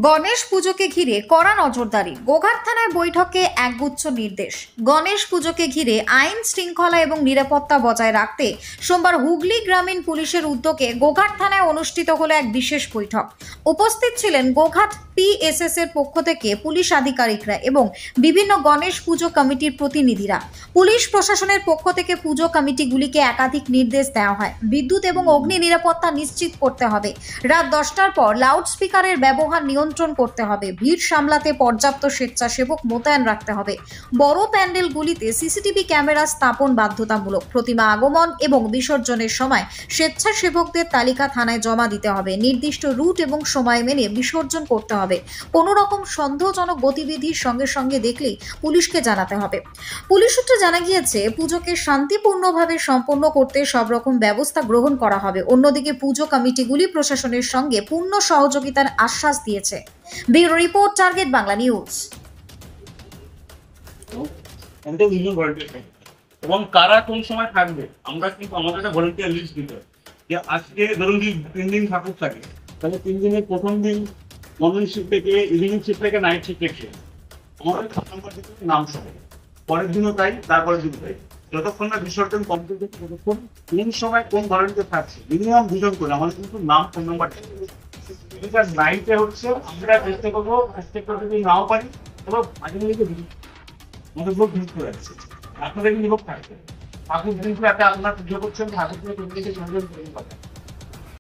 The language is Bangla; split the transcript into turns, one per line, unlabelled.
গণেশ পুজোকে ঘিরে কড়া নজরদারি, গোঘাট থানায় বৈঠকে একগুচ্ছ নির্দেশ। গণেশ পুজোকে ঘিরে আইন শৃঙ্খলা এবং নিরাপত্তা বজায় রাখতে সোমবার হুগলি গ্রামীণ পুলিশের উদ্যোগে গোঘাট থানায় অনুষ্ঠিত হলো এক বিশেষ বৈঠক। উপস্থিত ছিলেন গোঘাট পিএসএস এর পক্ষ থেকে পুলিশ আধিকারিকরা এবং বিভিন্ন গণেশ পুজো কমিটির প্রতিনিধিরা। পুলিশ প্রশাসনের পক্ষ থেকে পুজো কমিটিগুলিকে একাধিক নির্দেশ দেওয়া হয়। বিদ্যুৎ এবং অগ্নি নিরাপত্তা নিশ্চিত করতে হবে। রাত 10টার পর লাউডস্পিকারের ব্যবহার নিয়ন্ত্রণ করতে হবে। ভিড় সামলাতে পর্যাপ্ত স্বেচ্ছাসেবক মোতায়েন রাখতে হবে। বড় প্যান্ডেলগুলিতে সিসিটিভি ক্যামেরা স্থাপন বাধ্যতামূলক। প্রতিমা আগমন এবং বিসর্জনের সময় স্বেচ্ছাসেবকদের তালিকা থানায় জমা দিতে হবে। নির্দিষ্ট রুট এবং সময় মেনে বিসর্জন করতে হবে। কোনো রকম সন্দেহজনক গতিবিধির সঙ্গে সঙ্গে দেখলেই পুলিশকে জানাতে হবে। পুলিশ সূত্রে জানা গিয়েছে, পুজোকে শান্তিপূর্ণভাবে সম্পন্ন করতে সব রকম ব্যবস্থা গ্রহণ করা হবে। অন্যদিকে পুজো কমিটিগুলি প্রশাসনের সঙ্গে পূর্ণ সহযোগিতার আশ্বাস দিয়েছে। Bureau report, target Bangla news.
এবং কারা কোন সময় থাকবে আমরা কিন্তু আমাদের একটা ভলান্টিয়ার লিস্ট দিতে হবে যে আজকে ধরুন কি 3 দিন ঠাকুর থাকে, তাহলে 3 দিনের প্রথম দিন মর্নিং শিফট থেকে ইভিনিং শিফট থেকে নাইট শিফট থেকে আমাদের নাম্বার দিতে হবে নাম সহ। পরের দিনও তাই, তারপরের দিনও তাই। যতক্ষণ না বিসর্জন কমপ্লিট হচ্ছে ততক্ষণ কোন সময় কোন ভলান্টিয়ার থাকছে মিনিমাম 2 জন করে আমাদের কিন্তু নাম ফোন নাম্বার নাইটে হচ্ছে আমরা চেষ্টা করবো যদি নাও পারি তবে মাঝে মাঝে আমাদের লোক ভিড় করে যাচ্ছে। আপনাদের কিন্তু লোক থাকবে ঠাকুর দিন আপনার পুজো করছেন ঠাকুর থেকে